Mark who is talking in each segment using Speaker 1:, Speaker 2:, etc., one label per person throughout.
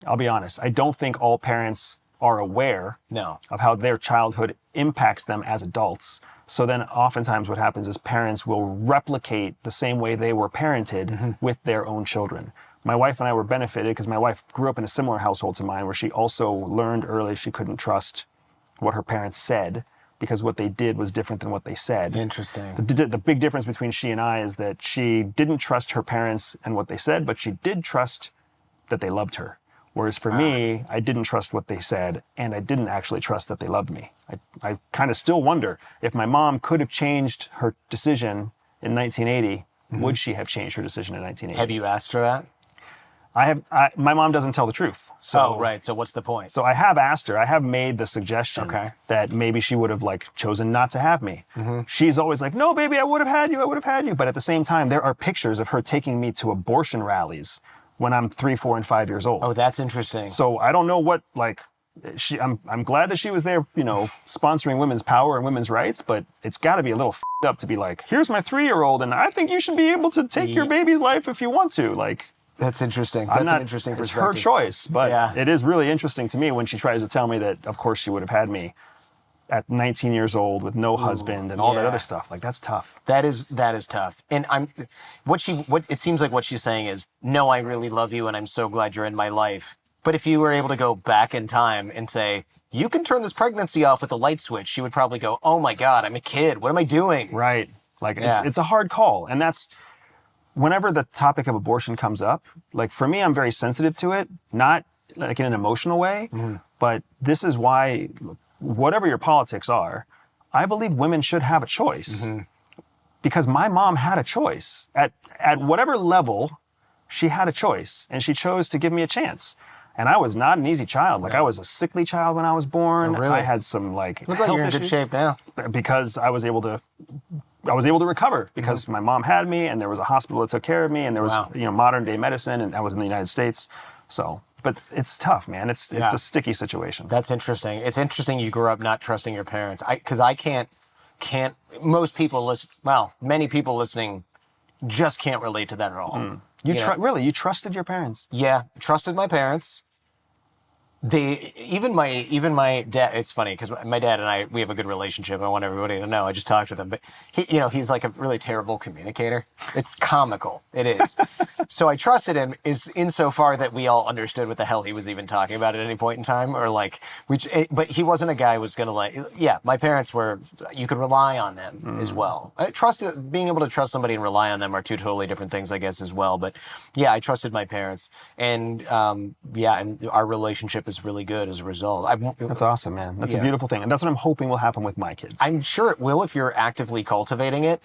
Speaker 1: I'll be honest. I don't think all parents are aware
Speaker 2: No.
Speaker 1: of how their childhood impacts them as adults. So then oftentimes what happens is parents will replicate the same way they were parented with their own children. My wife and I were benefited because my wife grew up in a similar household to mine where she also learned early she couldn't trust what her parents said because what they did was different than what they said.
Speaker 2: Interesting.
Speaker 1: The big difference between she and I is that she didn't trust her parents and what they said, but she did trust that they loved her. Whereas for me, I didn't trust what they said, and I didn't actually trust that they loved me. I kind of still wonder if my mom could have changed her decision in 1980, would she have changed her decision in 1980?
Speaker 2: Have you asked her that?
Speaker 1: My mom doesn't tell the truth. So,
Speaker 2: right. So what's the point?
Speaker 1: So I have asked her, I have made the suggestion that maybe she would have chosen not to have me. She's always like, no, baby, I would have had you. But at the same time, there are pictures of her taking me to abortion rallies when I'm 3, 4, and 5 years old.
Speaker 2: Oh, that's interesting.
Speaker 1: So I don't know what, I'm glad that she was there, sponsoring women's power and women's rights, but it's got to be a little f***ed up to be like, here's my 3-year-old, and I think you should be able to take your baby's life if you want to.
Speaker 2: That's interesting. That's an interesting perspective.
Speaker 1: It's her choice, but it is really interesting to me when she tries to tell me that, of course, she would have had me at 19 years old with no husband and all that other stuff. That's tough.
Speaker 2: That is tough. And what it seems like what she's saying is, no, I really love you and I'm so glad you're in my life. But if you were able to go back in time and say, you can turn this pregnancy off with a light switch, she would probably go, oh my God, I'm a kid. What am I doing?
Speaker 1: Right. It's a hard call. And that's, whenever the topic of abortion comes up, for me, I'm very sensitive to it, not in an emotional way, but this is why, whatever your politics are, I believe women should have a choice. Because my mom had a choice. At whatever level, she had a choice, and she chose to give me a chance. And I was not an easy child. I was a sickly child when I was born.
Speaker 2: Oh, really?
Speaker 1: I had some
Speaker 2: Look
Speaker 1: health
Speaker 2: like you're in good
Speaker 1: issues
Speaker 2: shape now.
Speaker 1: because I was able to recover because my mom had me, and there was a hospital that took care of me, and there was modern day medicine, and I was in the United States. So, but it's tough, man. It's a sticky situation.
Speaker 2: That's interesting. It's interesting you grew up not trusting your parents. Because I can't. Most people many people listening just can't relate to that at all.
Speaker 1: Really, you trusted your parents?
Speaker 2: Yeah, trusted my parents. Even my dad. It's funny because my dad and we have a good relationship. I want everybody to know. I just talked with him, but he's like a really terrible communicator. It's comical. It is. So I trusted him insofar that we all understood what the hell he was even talking about at any point in time, but he wasn't a guy who was gonna my parents were. You could rely on them as well. Being able to trust somebody and rely on them are two totally different things, I guess, as well. But yeah, I trusted my parents, and and our relationship is really good as a result.
Speaker 1: That's awesome, man. That's a beautiful thing. And that's what I'm hoping will happen with my kids.
Speaker 2: I'm sure it will if you're actively cultivating it.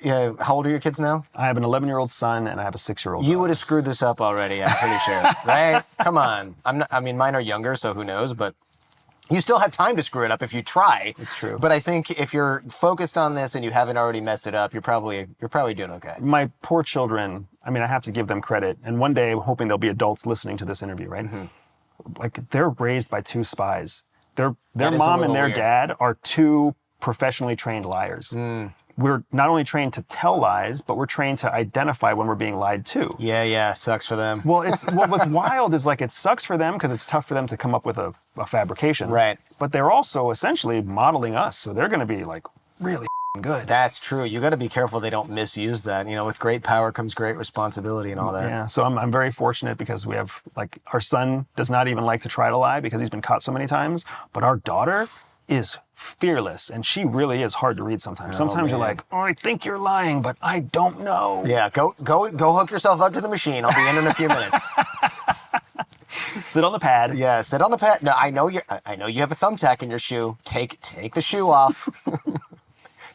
Speaker 2: How old are your kids now?
Speaker 1: I have an 11-year-old son and I have a 6-year-old
Speaker 2: You
Speaker 1: daughter.
Speaker 2: would have screwed this up already, I'm pretty sure. Right? Come on. Mine are younger, so who knows, but you still have time to screw it up if you try.
Speaker 1: It's true.
Speaker 2: But I think if you're focused on this and you haven't already messed it up, you're probably doing okay.
Speaker 1: My poor children, I have to give them credit. And one day I'm hoping they'll be adults listening to this interview, right? They're raised by 2 spies. Their mom and their dad are 2 professionally trained liars. We're not only trained to tell lies, but we're trained to identify when we're being lied to.
Speaker 2: Yeah, sucks for them.
Speaker 1: Well, what's wild is it sucks for them because it's tough for them to come up with a fabrication.
Speaker 2: Right.
Speaker 1: But they're also essentially modeling us, so they're going to be really good.
Speaker 2: That's true. You got to be careful they don't misuse that. With great power comes great responsibility and all that.
Speaker 1: Yeah. So I'm very fortunate because we have our son does not even like to try to lie because he's been caught so many times. But our daughter is fearless, and she really is hard to read sometimes. Sometimes you're like, oh, I think you're lying, but I don't know.
Speaker 2: Yeah. Go hook yourself up to the machine. I'll be in a few minutes.
Speaker 1: Sit on the pad.
Speaker 2: Yeah, sit on the pad. No, I know you have a thumbtack in your shoe. Take the shoe off.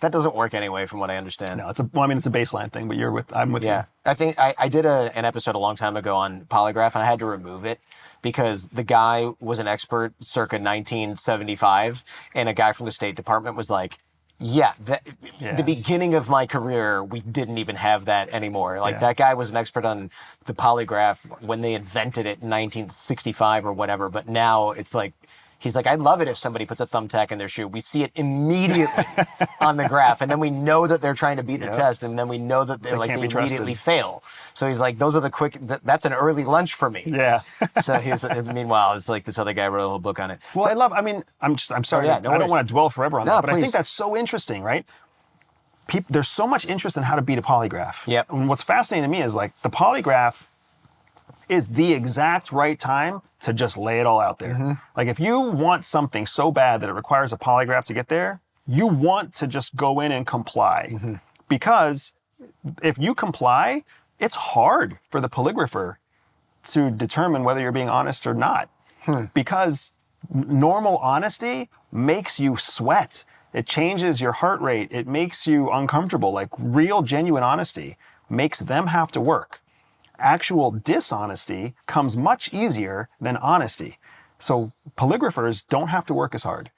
Speaker 2: That doesn't work anyway, from what I understand.
Speaker 1: No, it's a baseline thing, but I'm with you.
Speaker 2: Yeah, I think I did an episode a long time ago on Polygraph, and I had to remove it because the guy was an expert circa 1975, and a guy from the State Department was like, the beginning of my career, we didn't even have that anymore. That guy was an expert on the polygraph when they invented it in 1965 or whatever, but now it's like, He's like, I'd love it if somebody puts a thumbtack in their shoe. We see it immediately on the graph, and then we know that they're trying to beat the test, and then we know that they immediately fail. So he's like, those are the quick. That's an early lunch for me.
Speaker 1: Yeah.
Speaker 2: So meanward, it's like this other guy wrote a whole book on it.
Speaker 1: Well,
Speaker 2: so,
Speaker 1: I'm sorry. I don't want to dwell forever on that, but
Speaker 2: please.
Speaker 1: I think that's so interesting, right? There's so much interest in how to beat a polygraph.
Speaker 2: Yep.
Speaker 1: And what's fascinating to me is like the polygraph is the exact right time to just lay it all out there. Like if you want something so bad that it requires a polygraph to get there, you want to just go in and comply. Because if you comply, it's hard for the polygrapher to determine whether you're being honest or not. Because normal honesty makes you sweat. It changes your heart rate. It makes you uncomfortable. Like real, genuine honesty makes them have to work. Actual dishonesty comes much easier than honesty. So polygraphers don't have to work as hard.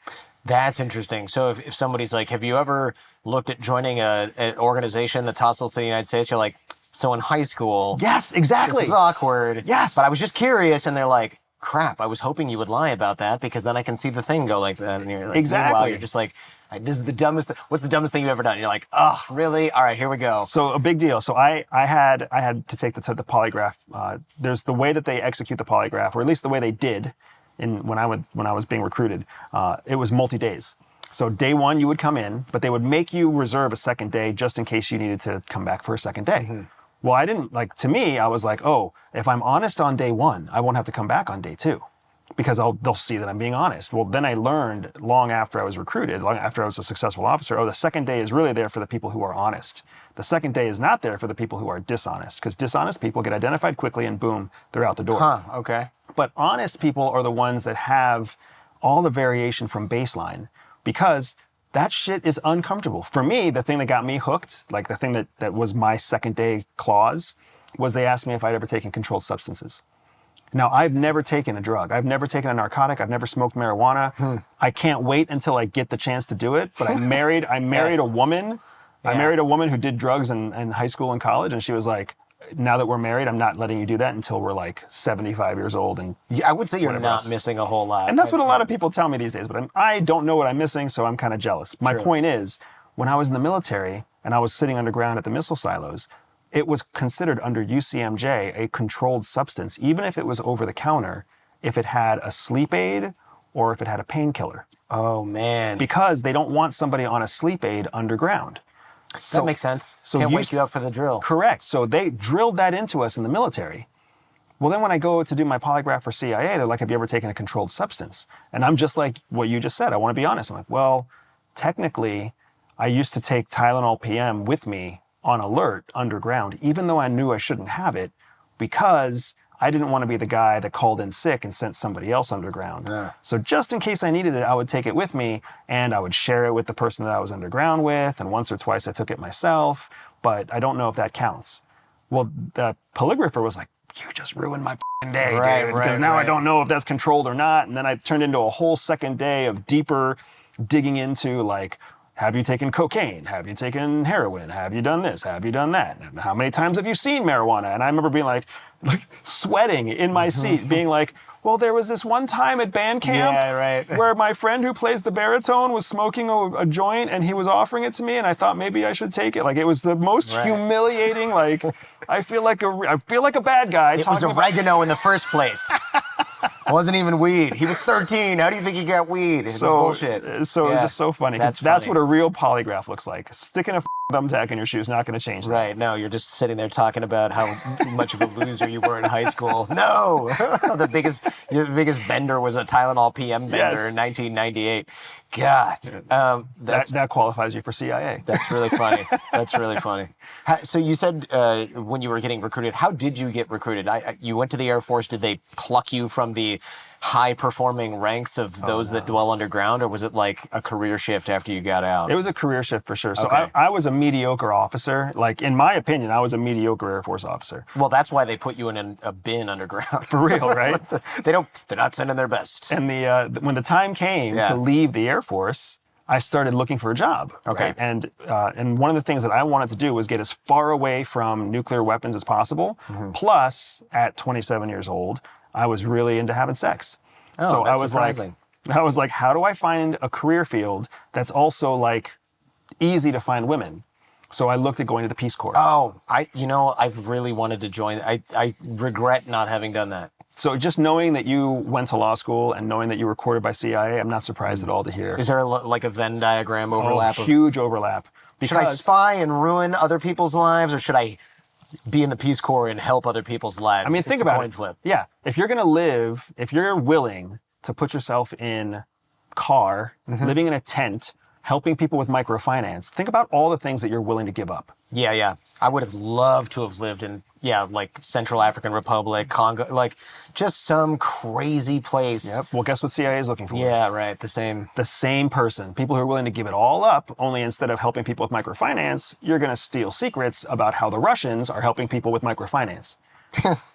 Speaker 2: That's interesting. So if somebody's like, have you ever looked at joining an organization that's hostile to the United States? You're like, so in high school.
Speaker 1: Yes, exactly.
Speaker 2: This is awkward.
Speaker 1: Yes.
Speaker 2: But I was just curious. And they're like, crap, I was hoping you would lie about that because then I can see the thing go like that. And you're like,
Speaker 1: exactly.
Speaker 2: Meanwhile, you're just like, this is the dumbest. What's the dumbest thing you've ever done? And you're like, oh, really? All right, here we go.
Speaker 1: So a big deal. So I had to take the polygraph. There's the way that they execute the polygraph, or at least the way they did, when I was being recruited. It was multi-days. So day one you would come in, but they would make you reserve a second day just in case you needed to come back for a second day. Well, I didn't to me. I was like, oh, if I'm honest on day one, I won't have to come back on day two. Because they'll see that I'm being honest. Well, then I learned long after I was recruited, long after I was a successful officer, the second day is really there for the people who are honest. The second day is not there for the people who are dishonest, because dishonest people get identified quickly and boom, they're out the door.
Speaker 2: Okay.
Speaker 1: But honest people are the ones that have all the variation from baseline, because that shit is uncomfortable. For me, the thing that got me hooked, like the thing that was my second day clause, was they asked me if I'd ever taken controlled substances. Now, I've never taken a drug. I've never taken a narcotic. I've never smoked marijuana. I can't wait until I get the chance to do it. But I married a woman. I married a woman who did drugs in high school and college. And she was like, now that we're married, I'm not letting you do that until we're like 75 years old. And
Speaker 2: I would say you're not missing a whole lot.
Speaker 1: And that's what a lot of people tell me these days. But I don't know what I'm missing, so I'm kind of jealous. My point is, when I was in the military and I was sitting underground at the missile silos, it was considered under UCMJ a controlled substance, even if it was over the counter, if it had a sleep aid or if it had a painkiller.
Speaker 2: Oh, man.
Speaker 1: Because they don't want somebody on a sleep aid underground.
Speaker 2: That makes sense. So can't wake you up for the drill.
Speaker 1: Correct. So they drilled that into us in the military. Well, then when I go to do my polygraph for CIA, they're like, have you ever taken a controlled substance? And I'm just like what you just said. I want to be honest. I'm like, well, technically, I used to take Tylenol PM with me on alert underground, even though I knew I shouldn't have it, because I didn't want to be the guy that called in sick and sent somebody else underground. So just in case I needed it, I would take it with me and I would share it with the person that I was underground with. And once or twice I took it myself, but I don't know if that counts. Well, the polygrapher was like, you just ruined my day, dude. Because now I don't know if that's controlled or not. And then I turned into a whole second day of deeper digging into like, have you taken cocaine? Have you taken heroin? Have you done this? Have you done that? How many times have you seen marijuana? And I remember being like sweating in my seat, being like, well, there was this one time at band camp where my friend who plays the baritone was smoking a joint and he was offering it to me and I thought maybe I should take it. Like it was the most humiliating, like I feel like a bad guy.
Speaker 2: It was oregano in the first place. It wasn't even weed. He was 13. How do you think he got weed? It was bullshit.
Speaker 1: So it's just so funny. That's what a real polygraph looks like. Sticking a thumbtack in your shoe is not going to change that.
Speaker 2: Right. No, you're just sitting there talking about how much of a loser you were in high school. No. The biggest bender was a Tylenol PM bender in 1998. God.
Speaker 1: That qualifies you for CIA.
Speaker 2: That's really funny. That's really funny. So you said when you were getting recruited, how did you get recruited? You went to the Air Force. Did they pluck you from the high-performing ranks of those that dwell underground, or was it like a career shift after you got out?
Speaker 1: It was a career shift for sure. So I was a mediocre officer. Like, in my opinion, I was a mediocre Air Force officer.
Speaker 2: Well, that's why they put you in a bin underground.
Speaker 1: For real, right?
Speaker 2: They're not sending their best.
Speaker 1: And when the time came to leave the Air Force, I started looking for a job.
Speaker 2: Okay.
Speaker 1: Right? And one of the things that I wanted to do was get as far away from nuclear weapons as possible. Plus, at 27 years old, I was really into having sex.
Speaker 2: Oh,
Speaker 1: so
Speaker 2: that's
Speaker 1: I was
Speaker 2: surprising.
Speaker 1: I was like, how do I find a career field that's also like easy to find women? So I looked at going to the Peace Corps.
Speaker 2: Oh, I've really wanted to join. I regret not having done that.
Speaker 1: So just knowing that you went to law school and knowing that you were courted by CIA, I'm not surprised at all to hear.
Speaker 2: Is there like a Venn diagram overlap?
Speaker 1: Huge overlap.
Speaker 2: Should I spy and ruin other people's lives, or should I be in the Peace Corps and help other people's lives?
Speaker 1: I mean, think about
Speaker 2: coin
Speaker 1: it.
Speaker 2: Flip.
Speaker 1: Yeah, if you're willing to put yourself in car, living in a tent, helping people with microfinance, think about all the things that you're willing to give up.
Speaker 2: Yeah. I would have loved to have lived in, like Central African Republic, Congo, like just some crazy place.
Speaker 1: Yep. Well, guess what CIA is looking for?
Speaker 2: Yeah, right. The same
Speaker 1: person. People who are willing to give it all up, only instead of helping people with microfinance, you're going to steal secrets about how the Russians are helping people with microfinance.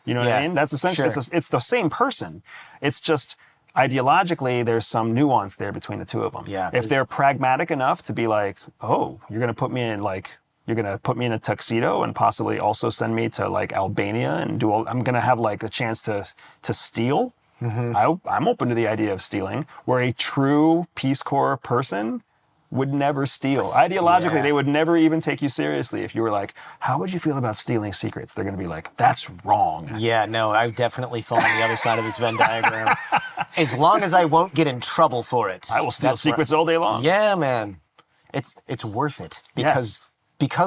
Speaker 1: You know what I mean? That's essentially, it's the same person. It's just ideologically, there's some nuance there between the two of them.
Speaker 2: Yeah.
Speaker 1: If they're pragmatic enough to be like, oh, you're going to put me in a tuxedo and possibly also send me to like Albania and I'm going to have like a chance to steal. I'm open to the idea of stealing, where a true Peace Corps person would never steal. Ideologically, they would never even take you seriously if you were like, how would you feel about stealing secrets? They're going to be like, that's wrong.
Speaker 2: Yeah, no, I definitely fall on the other side of this Venn diagram. As long as I won't get in trouble for it.
Speaker 1: I will steal secrets all day long.
Speaker 2: Yeah, man. It's worth it because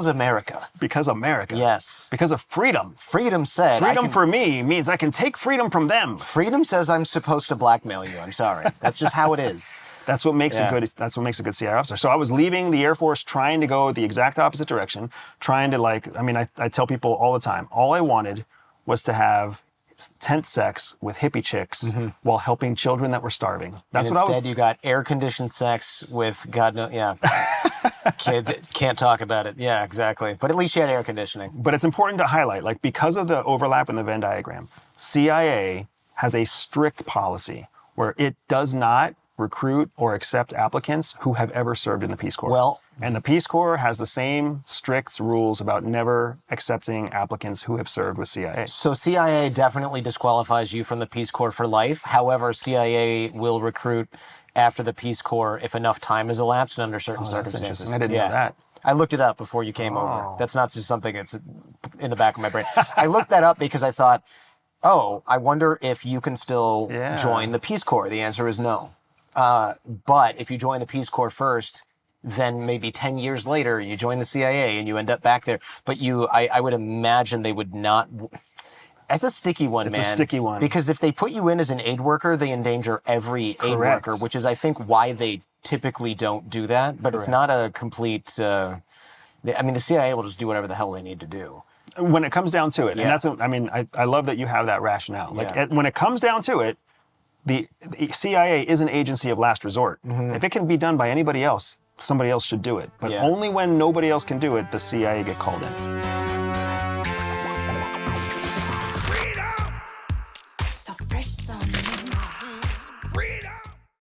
Speaker 2: America.
Speaker 1: Because America.
Speaker 2: Yes.
Speaker 1: Because of freedom.
Speaker 2: Freedom said.
Speaker 1: Freedom for me means I can take freedom from them.
Speaker 2: Freedom says I'm supposed to blackmail you. I'm sorry. That's just how it is.
Speaker 1: That's what makes That's what makes a good CIA officer. So I was leaving the Air Force, trying to go the exact opposite direction, trying to I tell people all the time, all I wanted was to have tent sex with hippie chicks while helping children that were starving. That's
Speaker 2: and
Speaker 1: what
Speaker 2: instead you got air-conditioned sex with God knows, kids can't talk about it. Yeah, exactly. But at least you had air conditioning.
Speaker 1: But it's important to highlight, like, because of the overlap in the Venn diagram, CIA has a strict policy where it does not recruit or accept applicants who have ever served in the Peace Corps. And the Peace Corps has the same strict rules about never accepting applicants who have served with CIA.
Speaker 2: So CIA definitely disqualifies you from the Peace Corps for life. However, CIA will recruit after the Peace Corps if enough time has elapsed and under certain circumstances.
Speaker 1: I didn't know that.
Speaker 2: I looked it up before you came over. That's not just something that's in the back of my brain. I looked that up because I thought, I wonder if you can still join the Peace Corps. The answer is no. But if you join the Peace Corps first, then maybe 10 years later, you join the CIA and you end up back there. But I would imagine they would not. That's a sticky one, man.
Speaker 1: It's a sticky one.
Speaker 2: Because if they put you in as an aid worker, they endanger every aid worker, which is, I think, why they typically don't do that. But it's not a complete. The CIA will just do whatever the hell they need to do.
Speaker 1: When it comes down to it, and I love that you have that rationale. When it comes down to it, the CIA is an agency of last resort. If it can be done by anybody else, somebody else should do it. But only when nobody else can do it does CIA get called in.